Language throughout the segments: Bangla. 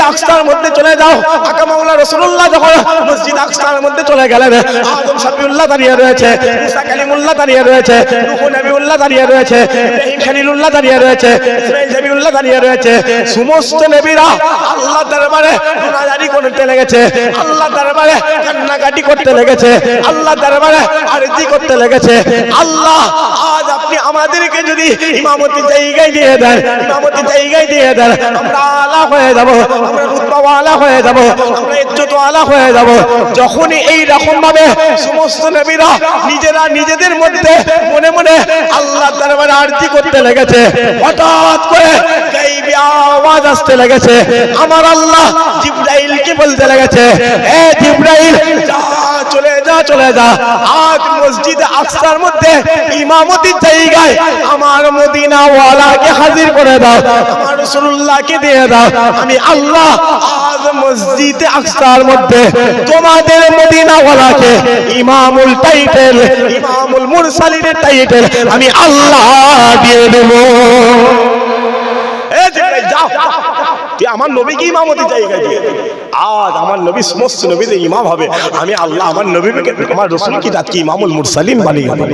আকসার মধ্যে চলে যাও। আকা মাওলা রাসূলুল্লাহ যখন মসজিদ আকসার মধ্যে চলে গেলেন, আদম শফিউল্লাহ দাঁড়িয়ে রয়েছে, মুসা কালিমুল্লাহ দাঁড়িয়ে রয়েছে, নূহ নবীউল্লাহ দাঁড়িয়ে রয়েছে, ইব্রাহিম খলিলুল্লাহ দাঁড়িয়ে রয়েছে, ইসমাঈল নবীউল্লাহ দাঁড়িয়ে রয়েছে। সমস্ত নবীরা আল্লাহ দরবারে গুনাহগারি করতে লেগেছে, আল্লাহ দরবারে কান্নাকাটি করতে লেগেছে, আল্লাহ দরবারে আরজি করতে লেগেছে। আল্লাহ আজ আপনি আমাদেরকে যদি ইমামতি জায়গায় দিয়ে দেন, ইমামতি জায়গায় দিয়ে দেন, আমরা আলা হয়ে যাব, আমরা রুতবাওয়ালা হয়ে যাব, আমরা ইজ্জতওয়ালা হয়ে যাব। যখনই এই রকম ভাবে সমস্ত নবীরা নিজেরা নিজেদের মধ্যে মনে মনে আল্লাহ দরবারে আরজি করতে লেগেছে, হঠাৎ করে গায়বী আওয়াজ আসতে লেগেছে। আমার আল্লাহ জিবরাইলকে বলতে লেগেছে, এ জিবরাইল যা, চলে যা, চলে যা, আজ মসজিদে আকসার মধ্যে ইমামতির জায়গায় আমার মদিনা ওয়ালাকে হাজির করে দাও, আমার রাসূলুল্লাহকে দিয়ে দাও। আমি আল্লাহ আজ মসজিদে আকসার মধ্যে তোমাদের মদিনা ওয়ালাকে ইমামুল টাইটেল, ইমামুল মুরসালিনের টাইটেল আমি আল্লাহ দিয়ে দেব। এ জিবরাইল যাও, তুই আমার নবীকে ইমামতি জায়গা দিয়ে দে। আজ আমার নবী সমস্ত নবীদের ইমাম হবে। আমি আল্লাহ আমার নবীকে, আমার রাসূলকে আজকে ইমামুল মুরসালিন বানিয়ে দেব।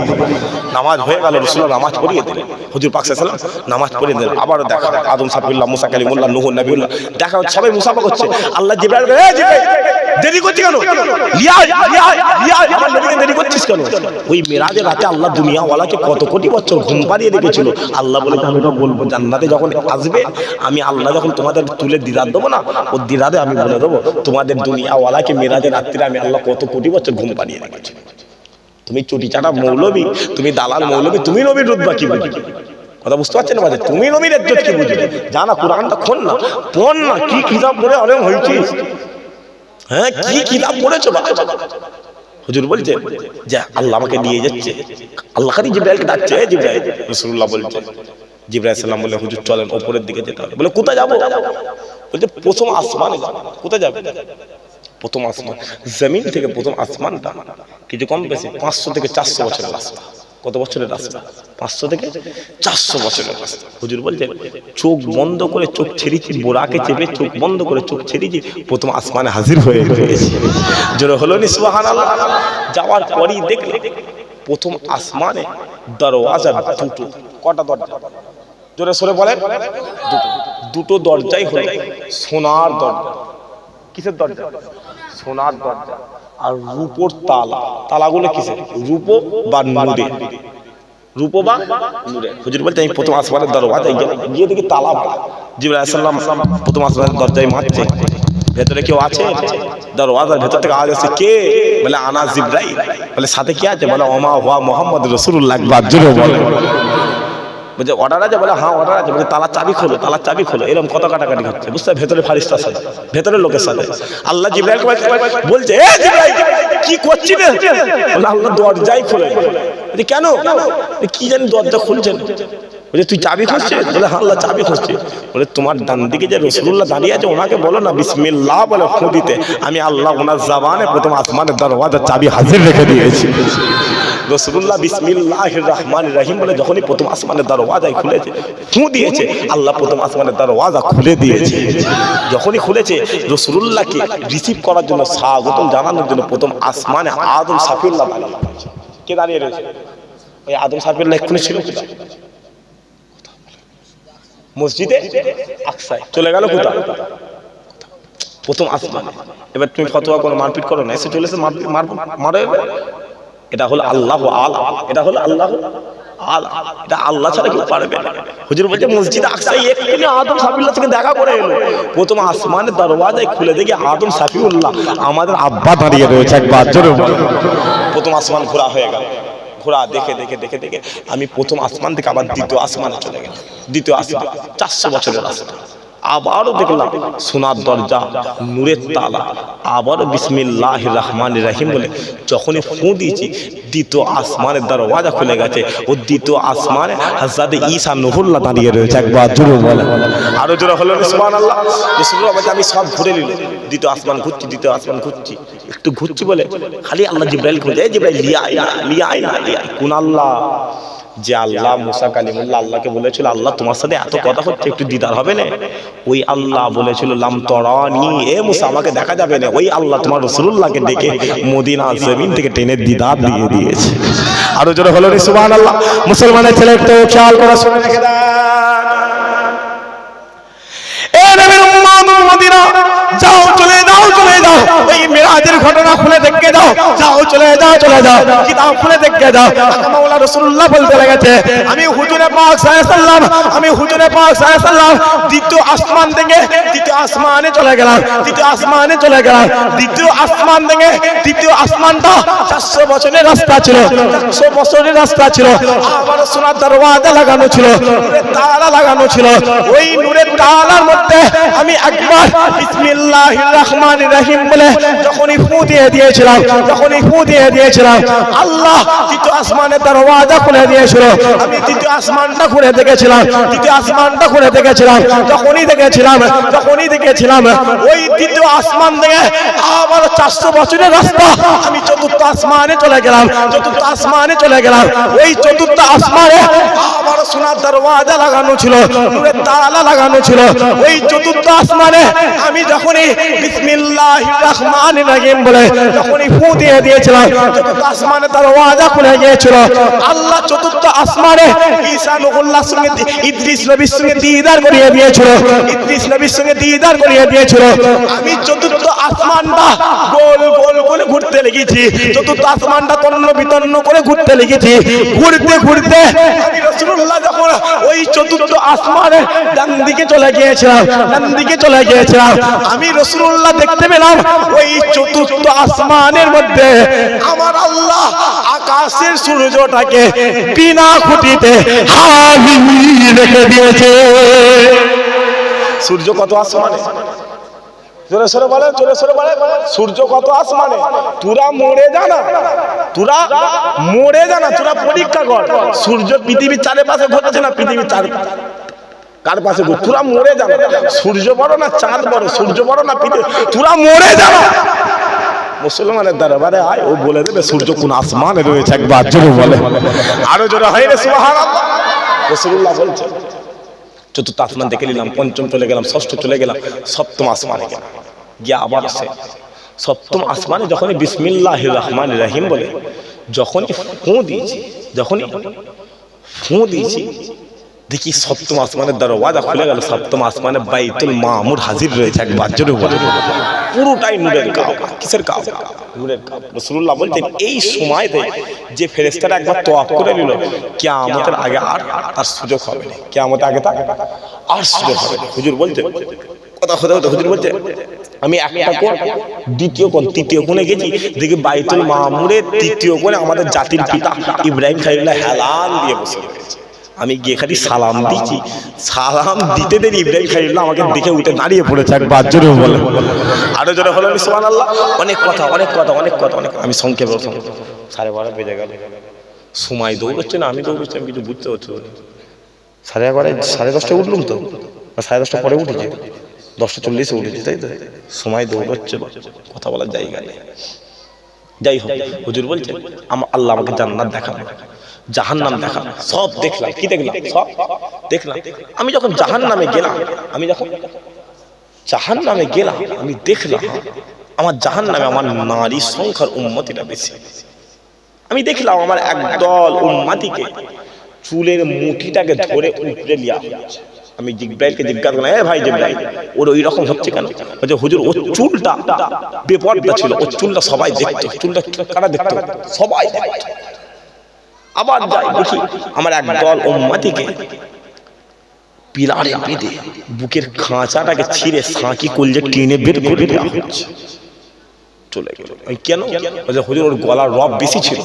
নামাজ হয়ে গেল, রাসূল নামাজ পড়িয়ে দিলেন, হুজুর পাক সাল্লাল্লাহু আলাইহি ওয়াসাল্লাম নামাজ পড়িয়ে দিলেন। আবারও দেখা আদম শফিউল্লাহ, মুসা কালিমুল্লাহ, নূহ নবীউল্লাহ দেখা, সবাই মুসাফা করছে। আল্লাহ জিবরাইল, এ জিবরাইল দেরি করছিস কেন? লিয়া লিয়া লিয়া, আমার নবীকে দেরি করছিস কেন? ওই মেরাজের রাতে আল্লাহ দুনিয়াওয়ালাকে কত কোটি বছর ঘুম পাড়িয়ে রেখেছিল। আল্লাহ বলে, আমি তো বলবো জান্নাতে যখন আসবে, আমি আল্লাহ যখন তোমাদের তুলে দিদার দেবো না, ও দিদারে আমি বলে দেবো তোমাদের দুনিয়াওয়ালাকে মেরাজের রাত্রিরে আমি আল্লাহ কত কোটি বছর ঘুম পাড়িয়ে রেখেছি। তুমি চুটি চাটা মৌলবী, তুমি দালাল মৌলবী, তুমি নবীর রুতবা কি বুঝি? কথা বুঝতে পারছেন না? তুমি নবীর ইজ্জত কি বুঝবে? জানা কোরআনটা খোল না, পড় না, কি কিতাব পড়ে আলেম হয়েছিস? হ্যাঁ, কি কিতাব পড়েছো? হুজুর বলছে যে আল্লাহ আমাকে দিয়ে যাচ্ছে, আল্লাহ খালি জিবরাইলকে ডাকছে, জিবরাইল। রাসূলুল্লাহ বলছে, জিবরাইল সালাম বলে, হুজুর চলেন উপরের দিকে যেতে হবে। বলে কোথায় যাবো? বলছে প্রথম আসমানে যাবো। কোথায় যাবে? প্রথম আসমান, জমিন থেকে প্রথম আসমানটা কিছু কম বেশি 500 থেকে 400 বছরের রাস্তা। কত বছরের রাস্তা? 500 থেকে 400 বছরের রাস্তা। হুজুর বলছে চোখ বন্ধ করে, চোখ ছেড়েছি, বোরাকে চেপে চোখ বন্ধ করে চোখ ছেড়েছি, প্রথম আসমানে হাজির হয়ে গেছি। জোরে হলো নি সুবহানাল্লাহ? যাওয়ার পরই দেখলে প্রথম আসমানে দরওয়াজা দুটো। কটা দরজা? জোরে সরে বলেন। দুটো দরজাই হলো সোনার দরজা। কিসের দরজা? সোনার দরজা। আর রূপোর তালা। তালাগুলো কিসের? রূপো বা নুরে, রূপো বা নুরে। হুজুর বলতে আমি প্রথম আসমানের দরওয়াজায় গিয়ে দেখি তালা মারা। জিবরাইল আলাইহিস সালাম প্রথম আসমানের দরজায় মারছে, ভেতরে কেউ আছে? দরওয়াজার ভেতর থেকে আওয়াজ আসছে, কে? বলে আনা জিবরাইল। বলে সাথে কি আছে? বলে ওমা হুয়া মুহাম্মদুর রাসূলুল্লাহ। জোরে বলে। বলছে অর্ডার আছে? বলে হ্যাঁ অর্ডার আছে। বলে তালার চাবি খোলো, তালার চাবি খোলো। এরকম কত কাটাকাটি হচ্ছে, বুঝতে? ভেতরে ফারিস্তার সাথে, ভেতরের লোকের সাথে। আল্লাহ জিবরাইলকে বলছে, এ জিবরাইল কি করছিস? বলে আল্লাহ দরজাই খুলে। বলে কেন? কি জানি দরজা খুলছে না। বলে তুই চাবি খুঁজছিস? বলে হ্যাঁ আল্লাহ চাবি খুঁজছি। বলে তোমার ডান দিকে যে রাসূলুল্লাহ দাঁড়িয়ে আছে ওনাকে বলো না বিসমিল্লাহ বলে ফু দিতে, আমি আল্লাহ ওনার জবানে প্রথম আসমানের দরওয়াজার চাবি হাজির রেখে দিয়েছি। রাসূলুল্লাহ বিসমিল্লাহির রহমানির রহিম বলে যখনই প্রথম আসমানের দরওয়াজায় খুলেছে, ফু দিয়েছে, আল্লাহ প্রথম আসমানের দরওয়াজা খুলে দিয়েছে। যখনই খুলেছে, রাসূলুল্লাহকে রিসিভ করার জন্য, স্বাগতম জানানোর জন্য প্রথম আসমানে আদম শফিউল্লাহ দাঁড়িয়ে রয়েছে। কে দাঁড়িয়ে রয়েছে? ওই আদম শফিউল্লাহ এক্ষুনি ছিল কোথায়? মসজিদে আকসায়। চলে গেল কোথায়? প্রথম আসমানে। এবার তুমি ফতোয়া করো, মারপিট করো না, এসে চলেছে মারো। এটা হলো আল্লাহু আলা, এটা হলো আল্লাহু আলা, এটা আল্লাহ ছাড়া কেউ পারবে না। হুজুর বলছে মসজিদে আকসায় এক্ষুনি আদম শফিউল্লাহ থেকে দেখা করে এলো। প্রথম আসমানের দরওয়াজায় খুলে দেখি আদম শফিউল্লাহ আমাদের আব্বা দাঁড়িয়ে রয়েছে। একবার জোরে বলো। প্রথম আসমান ঘোরা হয়ে গেল। ঘোরা দেখে দেখে দেখে দেখে আমি প্রথম আসমান থেকে আবার দ্বিতীয় আসমানে চলে গেলাম। দ্বিতীয় আসমান 400 বছরের রাস্তা। আবারও দেখলাম সোনার দরজা, নূরের তালা। আবারও বিসমিল্লাহির রহমানির রহিম বলে যখনই ফু দিয়েছি, দ্বিতীয় আসমানের দরওয়াজা খুলে গেছে। ও দ্বিতীয় আসমানে হযরত ঈসা নূহুল্লাহ দাঁড়িয়ে রয়েছে। একবার জোরে বলে। আরো জোরে হলো সুবহানাল্লাহ। রাসূলুল্লাহ বলে আমি সব ঘুরে নিলাম, দ্বিতীয় আসমান ঘুরছি, দ্বিতীয় আসমান ঘুরছি, একটু ঘুরছি বলে খালি আল্লাহ জিবরাইল বলে, এই জিবরাইল লিয়া আইনা, লিয়া আইনা, লিয়া। কোন আল্লাহ? যে আল্লাহ মুসা কালিমুল্লাহ আল্লাহকে বলেছিল আল্লাহ তোমার সাথে এত কথা হচ্ছে একটু দিদার হবে না, ওই আল্লাহ বলেছিল লাম তরানি, এ মুসা আমাকে দেখা যাবে না, ওই আল্লাহ তোমার রাসূলুল্লাহকে ডেকে মদিনা জমিন থেকে টেনে দিদার দিয়ে দিয়েছে। আরো জোরে হলো সুবহানাল্লাহ। মুসলমানের ছেলে একটু খেয়াল করে শুনে রেখে দেন, এ নবীর উম্মত মদিনা যাও, চলে যাও, চলে যাও, ওই মিরাজের ঘটনা খুলে দেখে দাও, যাও চলে যাও, চলে যাও, কিতাব খুলে দেখে দাও। মাওলা রাসূলুল্লাহ বলতে লেগেছে আমি হুজুরে পাক সাল্লাল্লাহু আলাইহি ওয়াসাল্লাম, আমি হুজুরে পাক সাল্লাল্লাহু আলাইহি ওয়াসাল্লাম দ্বিতীয় আসমান থেকে তৃতীয় আসমানে চলে গেলাম, তৃতীয় আসমানে চলে গেলাম, দ্বিতীয় আসমান থেকে তৃতীয় আসমানটা 400 বছরের রাস্তা ছিল, 400 বছরের রাস্তা ছিল। আমার সোনার দরওয়াজা লাগানো ছিল, নূরের তালা লাগানো ছিল, ওই নূরের তালার মধ্যে আমি একবার বিসমিল্লাহির রহমানির রহিম বলে যখনই ফু দিয়ে দিয়েছিলাম, যখনই ফু দিয়ে দিয়েছিলাম, আল্লাহ তৃতীয় আসমানের দরওয়াজা খুলে দিয়েছিল। আমি তৃতীয় আসমানটা খুলে দেখেছিলাম, তৃতীয় আসমানটা খুলে দেখেছিলাম, যখনই দেখেছিলাম, যখনই দেখেছিলাম, ওই তৃতীয় আসমান থেকে আবার 400 বছরের রাস্তা আমি চতুর্থ আসমানে চলে গেলাম, চতুর্থ আসমানে চলে গেলাম। ওই চতুর্থ আসমানে আবার সোনার দরওয়াজা লাগানো ছিল, নূরের তালা লাগানো ছিল। ওই চতুর্থ আসমানে আমি যখনই বিসমিল্লাহির রহমানির রহিম বলে যখনই ফু দিয়ে দিয়েছিলাম, চতুর্থ আসমানে দরওয়াজা খুলে গিয়েছিল। আল্লাহ চতুর্থ আসমানে ঈসা নবুল্লাহর সঙ্গে ইদ্রিস নবীর সঙ্গে দিদার করিয়ে দিয়েছিল, ইদ্রিস নবীর সঙ্গে দিদার করিয়ে দিয়েছিল। আমি চতুর্থ আসমানটা গোল গোল করে ঘুরতে লেগেছি, চতুর্থ আসমানটা তন্ন বিতন্ন করে ঘুরতে লেগেছি। ঘুরতে ঘুরতে আমি রাসূলুল্লাহ যখন ওই চতুর্থ আসমানের ডান দিকে চলে গিয়েছিলাম, ডান দিকে চলে গিয়েছিলাম, আমি রাসূলুল্লাহ দেখতে পেলাম ওই চতুর্থ আসমানের মধ্যে আমার আল্লাহ আকাশের সূর্যটাকে বিনা খুঁটিতে হাজির রেখে দিয়েছে। সূর্য কত আসমানে? জোরে সরে বলে, জোরে সরে বলে, সূর্য কত আসমানে? তোরা মরে জানা, তোরা মরে জানা, তোরা পরীক্ষা কর, সূর্য পৃথিবীর চারপাশে ঘুরছে না পৃথিবীর চার কার পাশে ঘুরছে? তোরা মরে জানা, সূর্য বড় না চাঁদ বড়, সূর্য বড় না পৃথিবী, তোরা মরে জানা। মুসলমানের দরবারে আয়, ও বলে দেবে সূর্য কোন আসমানে রয়েছে, একবার জোরে বলে, আরো জোরে হয় রে সুবহানাল্লাহ। রাসূলুল্লাহ বলছেন চতুর্থ আসমান দেখে নিলাম, পঞ্চম চলে গেলাম, ষষ্ঠ চলে গেলাম, সপ্তম আসমানে গেলাম, গিয়ে আবার সে সপ্তম আসমানে যখনই বিসমিল্লাহির রহমানির রহিম বলে যখনই ফু দিয়েছি, যখনই ফু দিয়েছি, দেখি সপ্তম আসমানের দরওয়াজা খুলে গেল, সপ্তম আসমানে বাইতুল মামুর হাজির রয়েছে, একবার জোরে বলে, পুরোটাই নূরের কাবা। কিসের কাবা? নূরের কাবা। রাসূলুল্লাহ বলতেন এই সময়তে যে ফেরেশতারা একবার তওয়াফ করে নিল, কিয়ামতের আগে আর তার সুযোগ হবে না, কিয়ামতের আগে তার আর সুযোগ হবে না। হুজুর বলতেন কথা কথা কথা, হুজুর বলতেন আমি একটা কোণ, দ্বিতীয় কোণ, তৃতীয় কোণে গেছি, দেখি বাইতুল মামুরের তৃতীয় কোণে আমাদের জাতির পিতা ইব্রাহিম খলিলুল্লাহ হেলান দিয়ে বসে রয়েছে। আমি গিয়ে খালি সালাম দিচ্ছি, সালাম দিতে দেরি ইব্রাহিম খলিলুল্লাহ আমাকে দেখে উঠে দাঁড়িয়ে পড়েছে, একবার জোরে বলে, আরো জোরে হলো সুবহানাল্লাহ। অনেক কথা, অনেক কথা, অনেক কথা, অনেক, আমি সংক্ষেপ 12:30 বেজে গেল, সময় দৌড়চ্ছে না, আমি দৌড়চ্ছি, আমি কিছু বুঝতে পারছি। 11:30 10:30 উঠলাম তো, 10:30 পরে উঠেছি, 10:40 উঠেছি, তাই তো, সময় দৌড়চ্ছে, কথা বলার জায়গা নেই। যাই হোক, হুজুর বলছেন আল্লাহ আমাকে জান্নাত দেখানো, জাহান্নাম দেখানো, সব দেখলাম। কি দেখলাম? সব দেখলাম। আমি যখন জাহান্নামে গেলাম, আমি যখন জাহান্নামে গেলাম, আমি দেখলাম আমার জাহান্নামে আমার নারী সংখ্যার উম্মতিটা বেশি। আমি দেখলাম আমার একদল উম্মতিকে চুলের মুঠিটাকে ধরে উপরে লিয়া হচ্ছে। আমি জিব্রাইলকে জিজ্ঞাসা করলাম, এ ভাই জিব্রাইল, ওর ওই রকম হচ্ছে কেন? বলছে হুজুর ওর চুলটা বেপরদা ছিল, ওর চুলটা সবাই দেখতো, চুলটা কারা দেখতো? সবাই দেখতো। আবার যাই দেখি আমার একদল উম্মতিকে পিলারে বেঁধে বুকের খাঁচাটাকে ছিঁড়ে সাঁকি কলজে টেনে বের করে দেওয়া হচ্ছে, চলে গেল। কেন? বলছে হুজুর ওর গলার রব বেশি ছিল।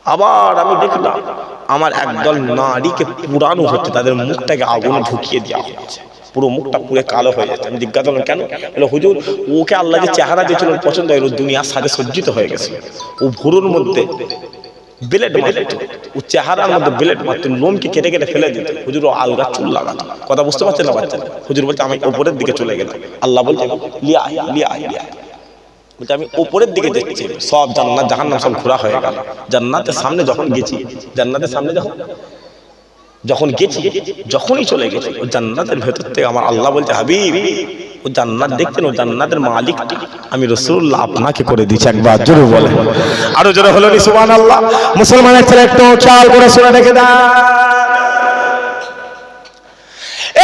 আবার আমি দেখলাম আমার একদল নারীকে পুরানো হচ্ছে, তাদের মুখটাকে আগুনে ঢুকিয়ে দেওয়া হচ্ছে, পুরো মুখটা পুরো কালো হয়ে যাচ্ছে। আমি জিজ্ঞাসা করলাম কেন? বলে হুজুর ওকে আল্লাহ যে চেহারা দিয়েছিল ওর পছন্দ হয়ে গেল, দুনিয়ার সাথে সজ্জিত হয়ে গেছে, ও ভুরুর মধ্যে ব্লেড মারতো, ও চেহারার মধ্যে ব্লেড মারতো, লোমকে কেটে কেটে ফেলে দিত। হুজুর ও আলগা চুল লাগাতো। কথা বুঝতে পারছেন না বাচ্চা? হুজুর বলছে আমি উপরের দিকে চলে গেলাম, আল্লাহ বলছে লিয়া লিয়া লিয়া, বলছে আমি উপরের দিকে দেখছি সব জান্নাত জাহান্নাম সব ঘোরা হয়ে গেল। জান্নাতের সামনে যখন গেছি, জান্নাতের সামনে যখন গেছি, যখনই চলে গেছি, ও জান্নাতের ভেতর থেকে আমার আল্লাহ বলছে, হাবিব ও জান্নাত দেখছেন, ও জান্নাতের মালিকটি আমি রাসূলুল্লাহ আপনাকে করে দিয়েছি। একবার জোরে বলে, আরো জোরে হলো সুবহানাল্লাহ। মুসলমানের ছেলে একটু চাল করে শুনে রেখে দেন।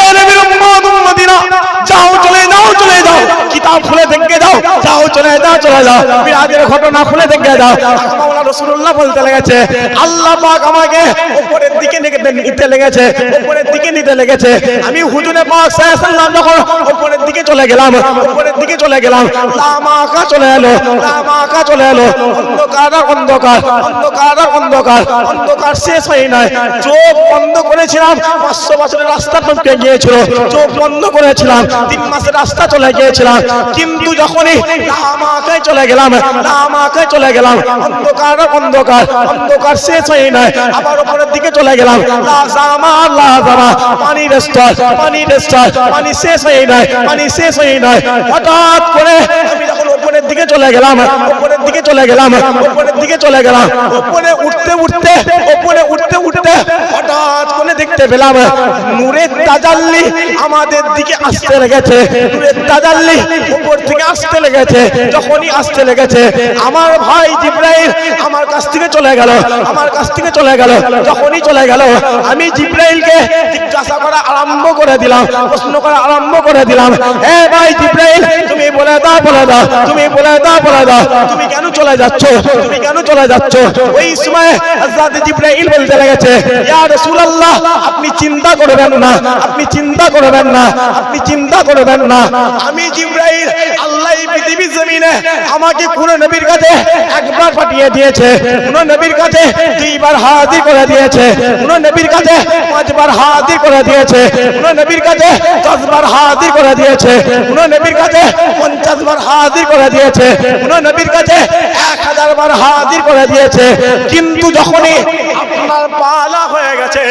এ নবীর উম্মত উম্মতিনা, যাও চলে যাও, চলে যাও, কিতাব খুলে দেখে যাও, যাও চলে যাও, চলে যাও, মিরাজের ঘটনা খুলে দেখে যাও। মাওলানা রাসূলুল্লাহ বলতে লেগেছে, আল্লাহ পাক আমাকে উপরের দিকে নিতে লেগেছে, উপরের দিকে নিতে লেগেছে। আমি হুজুরে পাক সাল্লাল্লাহু আলাইহি ওয়াসাল্লাম যখন উপরের দিকে চলে গেলাম, উপরের দিকে চলে গেলাম, লামাকা চলে এলো, লামাকা চলে এলো, অন্ধকার অন্ধকার, অন্ধকার অন্ধকার, অন্ধকার শেষ হয় নাই। চোখ বন্ধ করেছিলাম, 500 বছরের রাস্তা টপকে গিয়েছিল, চোখ বন্ধ করেছিলাম, 3 মাসের রাস্তা চলে গিয়েছিলাম। কিন্তু যখনই লামাকায় চলে গেলাম, লামাকায় চলে গেলাম, অন্ধকার অন্ধকার, অন্ধকার শেষ হয় নাই। আবার উপরের দিকে চলে গেলাম, লাজামা লাজামা, পানির স্তর, পানির স্তর, পানি শেষ হয় নাই, পানি শেষ হয় নাই। হঠাৎ করে আমি যখন উপরের দিকে চলে গেলাম, উপরের দিকে চলে গেলাম, উপরের দিকে চলে গেলাম, উপরে উঠতে উঠতে, উপরে উঠতে উঠতে হঠাৎ করে দেখতে পেলাম নূরের তাজাল্লি আমাদের দিকে আসতে লেগেছে, নূরের তাজাল্লি উপর থেকে আসতে লেগেছে। যখনই আসতে লেগেছে, আমার ভাই জিবরাইল আমার কাছ থেকে চলে গেল, আমার কাছ থেকে চলে গেল। যখনই চলে গেল, আমি জিবরাইলকে জিজ্ঞাসা করা আরম্ভ করে দিলাম, প্রশ্ন করা আরম্ভ করে দিলাম, এ ভাই জিবরাইল, তুমি বলে দাও, বলে দাও, তুমি বলে দাও, বলে দাও, তুমি কেন চলে যাচ্ছ, তুমি কেন চলে যাচ্ছ? ওই সময় হযরত জিবরাইল বলতে লেগেছে, ইয়া রাসূলুল্লাহ, আপনি চিন্তা করবেন না, আপনি চিন্তা করবেন না, আপনি চিন্তা করবেন না। আমি জিবরাইল, আল্লাহ এই পৃথিবীর জমিনে আমাকে কোন নবীর কাছে একবার পাঠিয়ে দিয়েছে, কোন নবীর কাছে 2 বার হাজির করে দিয়েছে, কোন নবীর কাছে 5 বার হাজির করে দিয়েছে, কোন নবীর কাছে 10 বার হাজির করে দিয়েছে, কোন নবীর কাছে 50 বার হাজির করে দিয়েছে, কোন নবীর কাছে 1000 বার হাজির করে দিয়েছে। কিন্তু যখনই আপনার পালা হয়ে গেছে,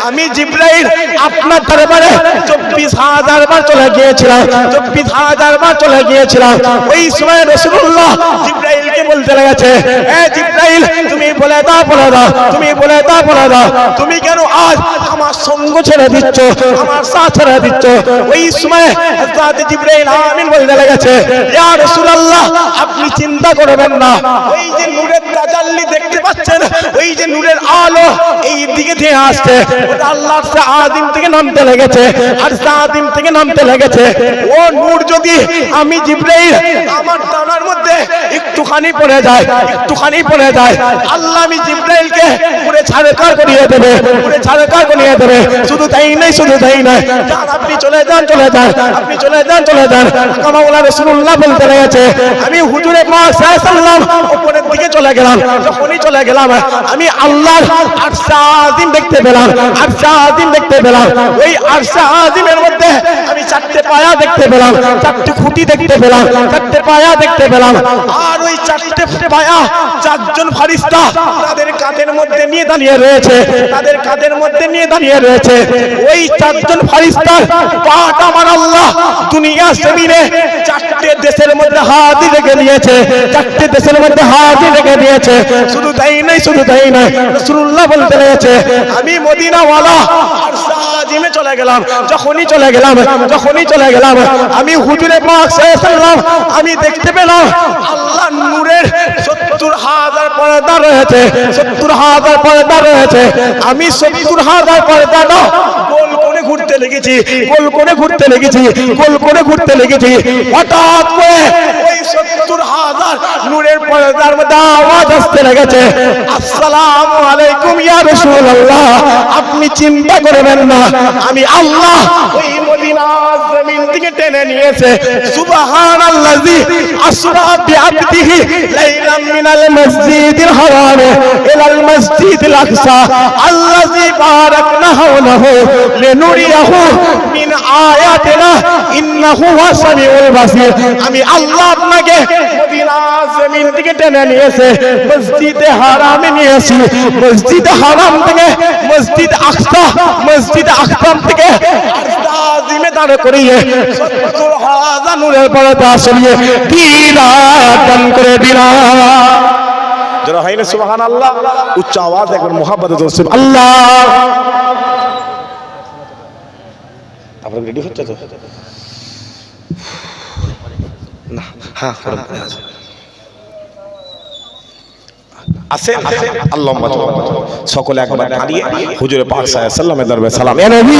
আমি জিবরাইল আপনার দরবারে 24,000 বার চলে গিয়েছিলাম, 24,000 বার চলে গিয়েছিলাম। ওই সময় রাসূলুল্লাহ জিবরাইলকে বলতে লেগেছে, এ জিবরাইল, তুমি বলে দাও, বলে দাও, তুমি বলে দাও, বলে দাও, তুমি কেন আজ আমার সঙ্গ ছেড়ে দিচ্ছ, আমার সাথ ছেড়ে দিচ্ছ? ওই সময় হযরত জিবরাইল আমিন বলতে লেগেছে, ইয়া রাসূলুল্লাহ, আপনি চিন্তা করবেন না, ওই যে নূরের তাজাল্লি দেখতে পাচ্ছেন, ওই যে নূরের আলো এই দিকে দিয়ে আসছে, ওটা আল্লাহর আযীম থেকে নামতে লেগেছে, আর আযীম থেকে নামতে লেগেছে। ও নূর যদি আমি জিবরাইল আমার ডানার মধ্যে একটুখানি পড়ে যায়, একটুখানি পড়ে যায়, আল্লাহ আমি জিবরাইলকে পুরো ছারকার করিয়ে দেবে, পুরো ছারকার করিয়ে দেবে। শুধু তাই নয়, শুধু তাই নয়, যান আপনি চলে যান, চলে যান, আপনি চলে যান, চলে যান। মাওলানা রাসূলুল্লাহ বলতে লেগেছে, আমি হুজুরে পাক সাল্লাল্লাহু আলাইহি ওয়াসাল্লাম উপরের দিকে চলে গেলাম। যখনই চলে গেলাম, আমি আল্লাহর আরশ আযীম দেখতে পেলাম, আরশ আযীম দেখতে পেলাম। ওই আরশ আযীমের মধ্যে আমি 4টে পায়া দেখতে পেলাম, 4টে খুঁটি দেখতে পেলাম, 4টে পায়া দেখতে পেলাম। আর ওই 4টে পায়া 4 জন ফেরেশতা তাদের কাঁধের মধ্যে নিয়ে দাঁড়িয়ে রয়েছে, তাদের কাঁধের মধ্যে নিয়ে দাঁড়িয়ে রয়েছে। ওই 4 জন ফেরেশতার পাটা আমার আল্লাহ দুনিয়া জমিনে 4টে দেশের মধ্যে হাজির রেখে দিয়েছে, 4টে দেশের মধ্যে হাজির রেখে দিয়েছে। শুধু তাই নয়, শুধু তাই নয়, রাসূলুল্লাহ বলতে রয়েছে, আমি মদিনাওয়ালা আরশ আযীমে চলে গেলাম। যখনই চলে গেলাম, যখনই চলে গেলাম, আমি হুজুরে পাক সাল্লাল্লাহু আলাইহি ওয়াসাল্লাম আমি দেখতে পেলাম আল্লাহর নূরের 70,000 পর্দা রয়েছে, 70,000 পর্দা রয়েছে। আমি 70,000 পর্দাটা গোল করে ঘুরতে লেগেছি, গোল করে ঘুরতে লেগেছি, গোল করে ঘুরতে লেগেছি। হঠাৎ করে ওই 70,000 নূরের পর্দার মধ্যে আওয়াজ আসতে লেগেছে, আসসালামু আলাইকুম ইয়া রাসূলুল্লাহ, আপনি চিন্তা করবেন না, আমি আল্লাহ ওই মদিনার জমিন থেকে টেনে নিয়েছে। সুবহানাল্লাযী আসরা বিআবদিহি লাইলাম মিনাল মসজিদিল হারাম ইলাল মসজিদিল আকসা আল্লাযী বারাকনা হাওলাহু লিনুরিয়াহু মিন আয়াতিনা ইন্নাহু হুয়াস সামিউল বাসীর। আমি আল্লাহ আপনাকে মদিনার জমিন থেকে টেনে নিয়েছে, মসজিদে হারামে নিয়েছি, মসজিদে হারাম থেকে মসজিদ আকসা মসজিদে আকসাম থেকে আরশে আজিমে দাঁড় করিয়ে ৭০,০০০ নূরের পর্দা সরিয়ে দিলাম করে দিলাম। যারা হয় না সুবহানাল্লাহ, উচ্চ আওয়াজ একবার মুহাব্বতে জোরে সুবহানাল্লাহ। আপনারা রেডি হচ্ছে তো না? হ্যাঁ আছে আল্লাহ সকলে একবার দাঁড়িয়ে হুজুরে পাক সাল্লাল্লাহু আলাইহি ওয়াসাল্লামের দরবারে সালাম। ইয়া নবী